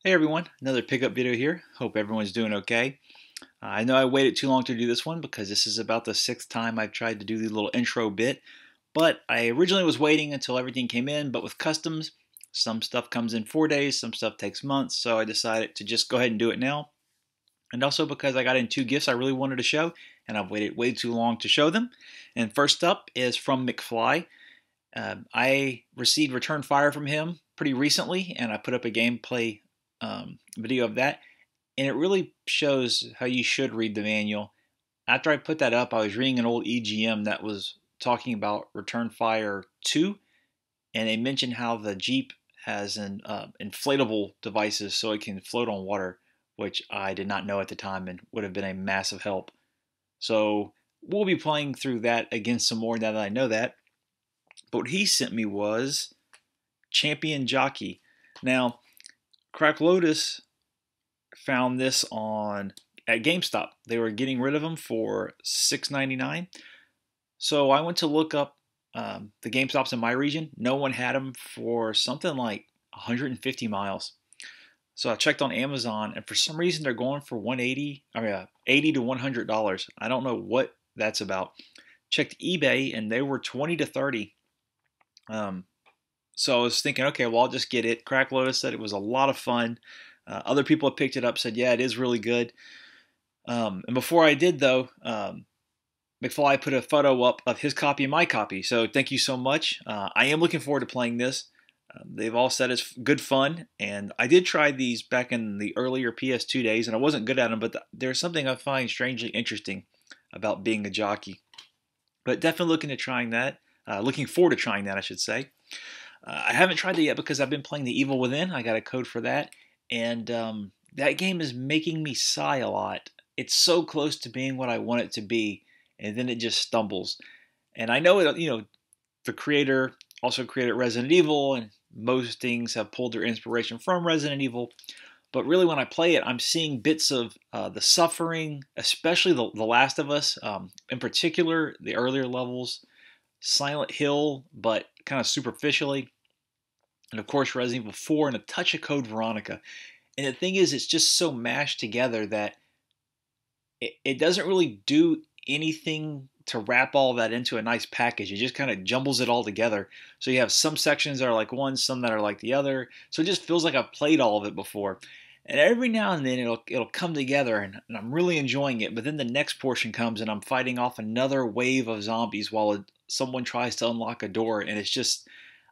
Hey everyone, another pickup video here. Hope everyone's doing okay. I know I waited too long to do this one because this is about the sixth time I've tried to do the little intro bit, but I originally was waiting until everything came in, but with customs, some stuff comes in 4 days, some stuff takes months, so I decided to just go ahead and do it now. And also because I got in two gifts I really wanted to show, and I've waited way too long to show them. And first up is from McFly. I received return fire from him pretty recently, and I put up a gameplay video of that, and it really shows how you should read the manual. After I put that up, I was reading an old EGM that was talking about Return Fire 2, and they mentioned how the Jeep has an inflatable devices so it can float on water, which I did not know at the time and would have been a massive help. So we'll be playing through that again some more now that I know that. But what he sent me was Champion Jockey. Now, Crack Lotus found this on at GameStop. They were getting rid of them for $6.99. So I went to look up the GameStops in my region. No one had them for something like 150 miles. So I checked on Amazon, and for some reason they're going for 180. I mean, $80 to $100. I don't know what that's about. Checked eBay, and they were 20 to 30. So I was thinking, okay, well, I'll just get it. Crack Lotus said it was a lot of fun. Other people have picked it up, said, yeah, it is really good. And before I did, though, McFly put a photo up of his copy and my copy. So thank you so much. I am looking forward to playing this. They've all said it's good fun. And I did try these back in the earlier PS2 days, and I wasn't good at them, but there's something I find strangely interesting about being a jockey. But definitely looking forward to trying that, I should say. I haven't tried it yet because I've been playing The Evil Within. I got a code for that. And that game is making me sigh a lot. It's so close to being what I want it to be, and then it just stumbles. And I know it. The creator also created Resident Evil, and most things have pulled their inspiration from Resident Evil. But really, when I play it, I'm seeing bits of the suffering, especially the Last of Us, in particular, the earlier levels, Silent Hill, but kind of superficially, and of course Resident Evil 4 and a touch of Code Veronica. And the thing is, it's just so mashed together that it doesn't really do anything to wrap all that into a nice package. It just kind of jumbles it all together. So you have some sections that are like one, some that are like the other. So it just feels like I've played all of it before. And every now and then it'll come together, and I'm really enjoying it. But then the next portion comes, and I'm fighting off another wave of zombies while someone tries to unlock a door, and it's just,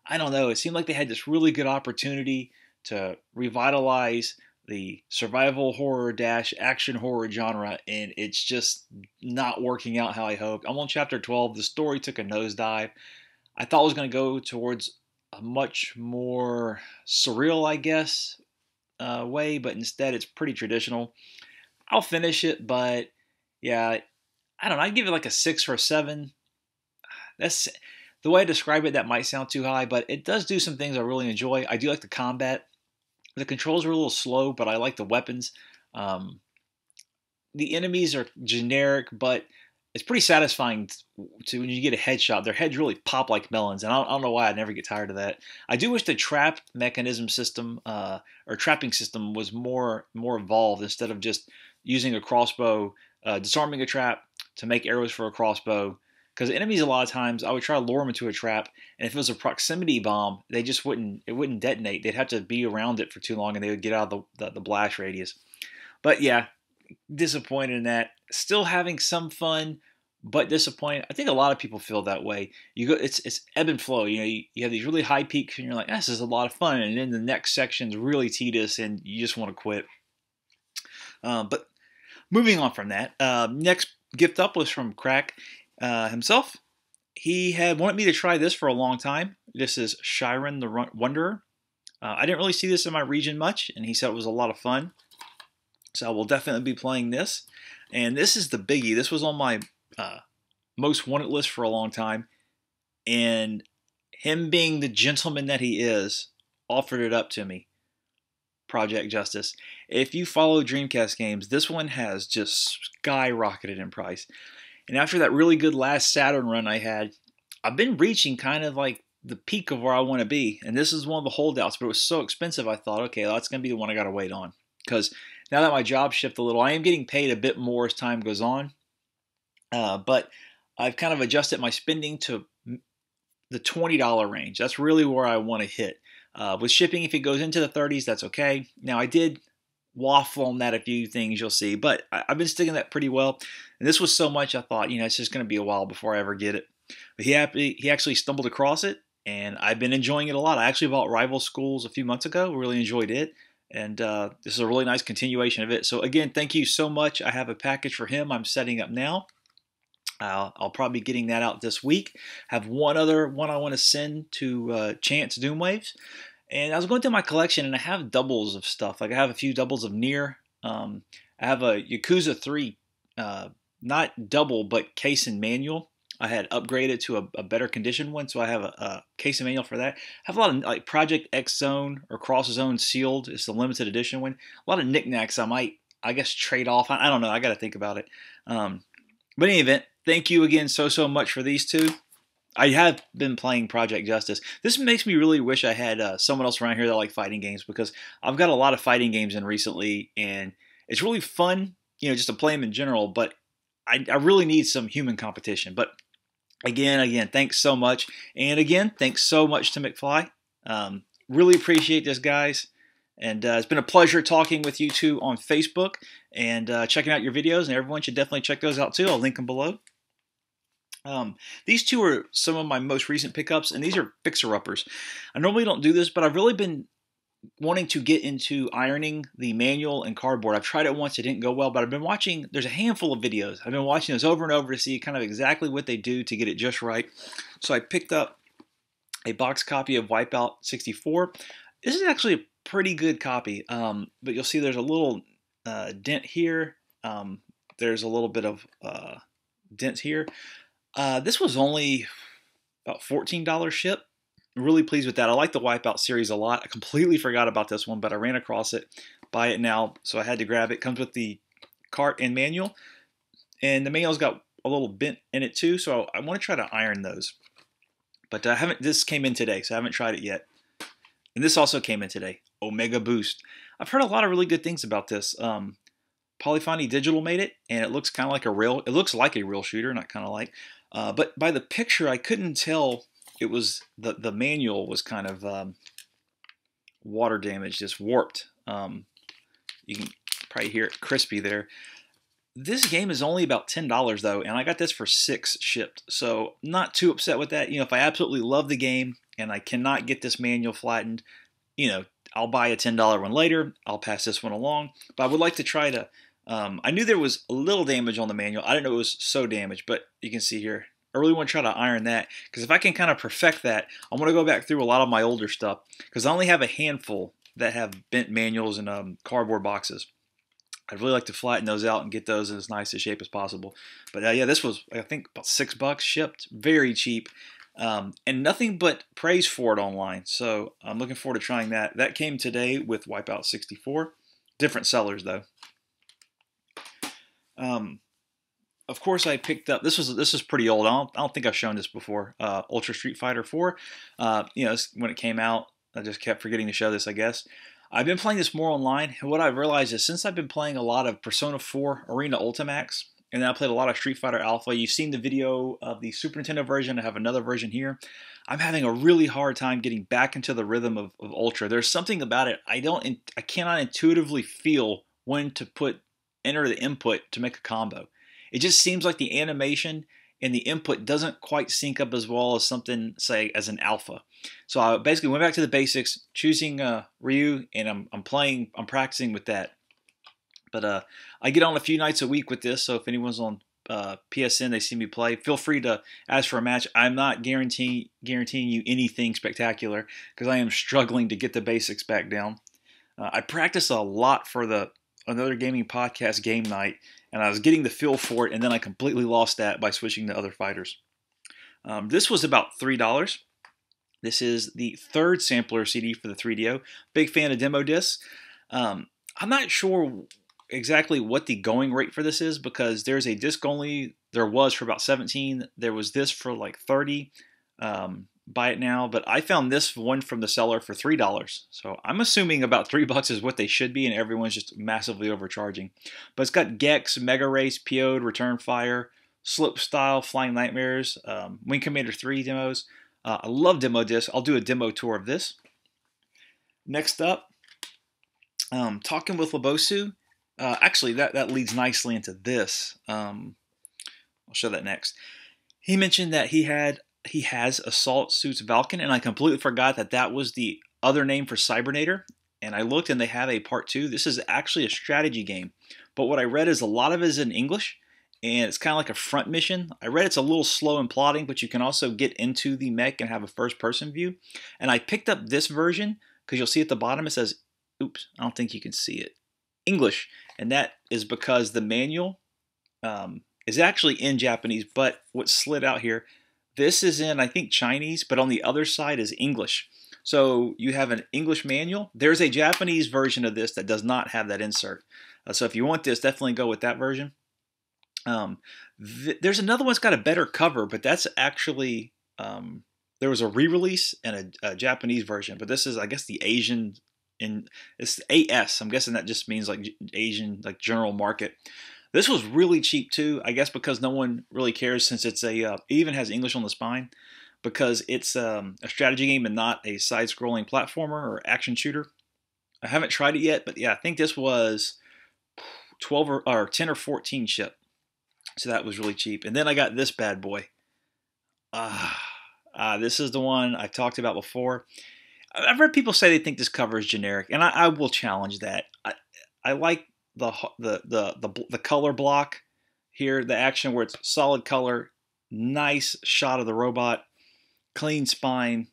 I don't know. It seemed like they had this really good opportunity to revitalize the survival horror dash action horror genre, and it's just not working out how I hoped. I'm on chapter 12. The story took a nosedive. I thought it was going to go towards a much more surreal, I guess, way, but instead it's pretty traditional. I'll finish it, but yeah, I don't know. I'd give it like a 6 or 7. That's the way I describe it. That might sound too high, but it does do some things I really enjoy. I do like the combat. The controls are a little slow, but I like the weapons. The enemies are generic, but it's pretty satisfying to when you get a headshot. Their heads really pop like melons, and I don't know why I never get tired of that. I do wish the trap mechanism system or trapping system was more evolved instead of just using a crossbow, disarming a trap to make arrows for a crossbow. Because enemies, a lot of times, I would try to lure them into a trap, and if it was a proximity bomb, they just wouldn't. It wouldn't detonate. They'd have to be around it for too long, and they would get out of the blast radius. But yeah, disappointed in that. Still having some fun, but disappointed. I think a lot of people feel that way. It's ebb and flow. You have these really high peaks, and you're like, this is a lot of fun, and then the next section's really tedious, and you just want to quit. But moving on from that, next gift up was from Crack himself. He had wanted me to try this for a long time. This is Shiren the Wanderer. I didn't really see this in my region much, and he said it was a lot of fun. So I will definitely be playing this. And this is the biggie. This was on my most wanted list for a long time. And him being the gentleman that he is, offered it up to me. Project Justice. If you follow Dreamcast games, this one has just skyrocketed in price. And after that really good last Saturn run I had, I've been reaching kind of like the peak of where I want to be, and this is one of the holdouts. But it was so expensive, I thought, okay, well, that's going to be the one I got to wait on, because now that my job shifted a little, I am getting paid a bit more as time goes on. But I've kind of adjusted my spending to the $20 range. That's really where I want to hit. With shipping, if it goes into the 30s, that's okay. Now, I did waffle on that a few things you'll see, but I've been sticking that pretty well. And this was so much I thought, it's just going to be a while before I ever get it. But he actually stumbled across it, and I've been enjoying it a lot. I actually bought Rival Schools a few months ago. Really enjoyed it. And this is a really nice continuation of it. So again, thank you so much. I have a package for him I'm setting up now. I'll probably be getting that out this week. Have one other one I want to send to Chance Doomwaves. And I was going through my collection, and I have doubles of stuff. Like I have a few doubles of Nier. I have a Yakuza 3, not double, but case and manual. I had upgraded to a better condition one, so I have a case and manual for that. I have a lot of like Project X Zone or Cross Zone Sealed. It's the limited edition one. A lot of knickknacks I guess, trade off. I don't know. I got to think about it. But in any event, thank you again so much for these two. I have been playing Project Justice. This makes me really wish I had someone else around here that liked fighting games, because I've got a lot of fighting games in recently, and it's really fun, just to play them in general, but I really need some human competition. But again, thanks so much. And again, thanks so much to McFly. Really appreciate this, guys. And it's been a pleasure talking with you two on Facebook and checking out your videos. And everyone should definitely check those out too. I'll link them below. These two are some of my most recent pickups, and these are fixer-uppers. I normally don't do this, but I've really been wanting to get into ironing the manual and cardboard. I've tried it once, it didn't go well, but I've been watching, there's a handful of videos. I've been watching those over and over to see kind of exactly what they do to get it just right. So I picked up a box copy of Wipeout 64. This is actually a pretty good copy, but you'll see there's a little dent here. There's a little bit of dent here. This was only about $14 shipped. Really pleased with that. I like the Wipeout series a lot. I completely forgot about this one, but I ran across it. Buy it now, so I had to grab it. Comes with the cart and manual, and the manual's got a little bent in it too, so I want to try to iron those. But I haven't. This came in today, so I haven't tried it yet. And this also came in today. Omega Boost. I've heard a lot of really good things about this. Polyphony Digital made it, and it looks kind of like a real. It looks like a real shooter, not kind of like. But by the picture, I couldn't tell. It was the manual was kind of water damaged, just warped. You can probably hear it crispy there. This game is only about $10 though, and I got this for $6 shipped. So not too upset with that. If I absolutely love the game and I cannot get this manual flattened, I'll buy a $10 one later. I'll pass this one along. But I would like to try to. I knew there was a little damage on the manual. I didn't know it was so damaged, but you can see here. I really want to try to iron that, because if I can kind of perfect that, I want to go back through a lot of my older stuff, because I only have a handful that have bent manuals and cardboard boxes. I'd really like to flatten those out and get those in as nice a shape as possible. But yeah, this was, I think, about $6 shipped. Very cheap. And nothing but praise for it online. So I'm looking forward to trying that. That came today with Wipeout 64. Different sellers, though. Of course, I picked up. This is pretty old. I don't think I've shown this before. Ultra Street Fighter 4. When it came out, I just kept forgetting to show this, I guess. I've been playing this more online, and what I've realized is since I've been playing a lot of Persona 4 Arena Ultimax, and then I played a lot of Street Fighter Alpha. You've seen the video of the Super Nintendo version. I have another version here. I'm having a really hard time getting back into the rhythm of Ultra. There's something about it. I cannot intuitively feel when to enter the input to make a combo. It just seems like the animation and the input doesn't quite sync up as well as something, say, as an alpha. So I basically went back to the basics, choosing Ryu, and I'm practicing with that. But I get on a few nights a week with this, so if anyone's on PSN, they see me play, feel free to ask for a match. I'm not guaranteeing you anything spectacular, because I am struggling to get the basics back down. I practice a lot for another gaming podcast game night, and I was getting the feel for it, and then I completely lost that by switching to other fighters. This was about $3. This is the third sampler CD for the 3DO. Big fan of demo discs. I'm not sure exactly what the going rate for this is, because there's a disc only. There was for about 17. There was this for like 30. buy it now, but I found this one from the seller for $3. So I'm assuming about $3 is what they should be, and everyone's just massively overcharging. But it's got Gex, Mega Race, PO'd, Return Fire, Slip Style, Flying Nightmares, Wing Commander 3 demos. I love demo discs. I'll do a demo tour of this. Next up, Talking with Labosu. Actually, that leads nicely into this. I'll show that next. He mentioned that he has Assault Suits Valken, and I completely forgot that that was the other name for Cybernator. And I looked, and they have a part 2. This is actually a strategy game, but what I read is a lot of it is in English, and it's kind of like a front mission. I read it's a little slow in plotting, but you can also get into the mech and have a first-person view. And I picked up this version because you'll see at the bottom it says, oops, I don't think you can see it, English, and that is because the manual is actually in Japanese, but what's slid out here, this is in, I think, Chinese, but on the other side is English. So you have an English manual. There's a Japanese version of this that does not have that insert. So if you want this, definitely go with that version. There's another one that's got a better cover, but that's actually, there was a re-release and a Japanese version, but this is, I guess, the Asian, it's AS. I'm guessing that just means like Asian, like general market. This was really cheap too, I guess because no one really cares since it's a, it even has English on the spine, because it's a strategy game and not a side-scrolling platformer or action shooter. I haven't tried it yet, but yeah, I think this was 12 or 10 or 14 ship. So that was really cheap. And then I got this bad boy. This is the one I talked about before. I've heard people say they think this cover is generic, and I will challenge that. I like the color block here, the action where it's solid color, nice shot of the robot, clean spine.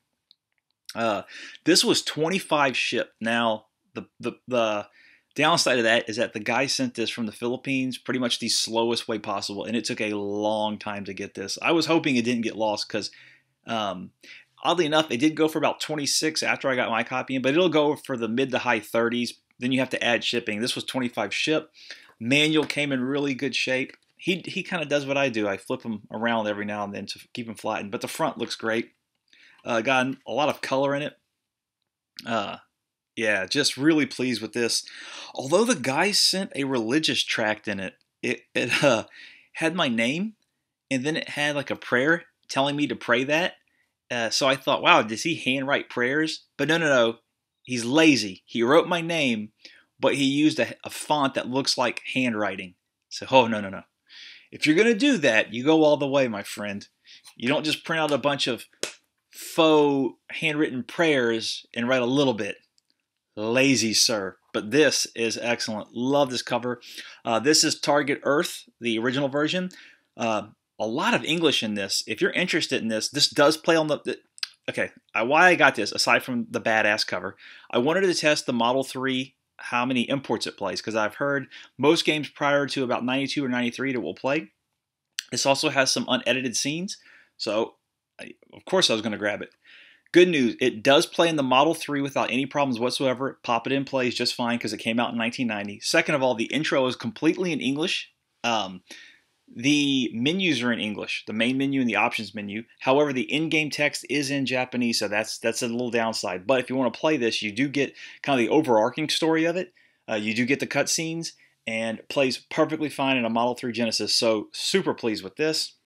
This was 25 ship. Now the downside of that is that the guy sent this from the Philippines pretty much the slowest way possible, and it took a long time to get this. I was hoping it didn't get lost because oddly enough, it did go for about 26 after I got my copy in, but it'll go for the mid to high 30s. Then you have to add shipping. This was 25 ship. Manual came in really good shape. He kind of does what I do. I flip him around every now and then to keep him flattened, but the front looks great. Got a lot of color in it. Yeah, just really pleased with this. Although the guy sent a religious tract in it, it had my name, and then it had like a prayer telling me to pray that. So I thought, wow, does he handwrite prayers? But no. He's lazy. He wrote my name, but he used a font that looks like handwriting. So, oh, no. If you're going to do that, you go all the way, my friend. You don't just print out a bunch of faux handwritten prayers and write a little bit. Lazy, sir. But this is excellent. Love this cover. This is Target Earth, the original version. A lot of English in this. If you're interested in this, this does play on the okay, why I got this, aside from the badass cover, I wanted to test the Model 3, how many imports it plays, because I've heard most games prior to about 92 or 93 it will play. This also has some unedited scenes, so of course I was going to grab it. Good news, it does play in the Model 3 without any problems whatsoever. Pop it in plays just fine because it came out in 1990. Second of all, the intro is completely in English. The menus are in English, the main menu and the options menu. However, the in-game text is in Japanese, so that's a little downside. But if you want to play this, you do get kind of the overarching story of it. You do get the cutscenes, and it plays perfectly fine in a Model 3 Genesis, so super pleased with this.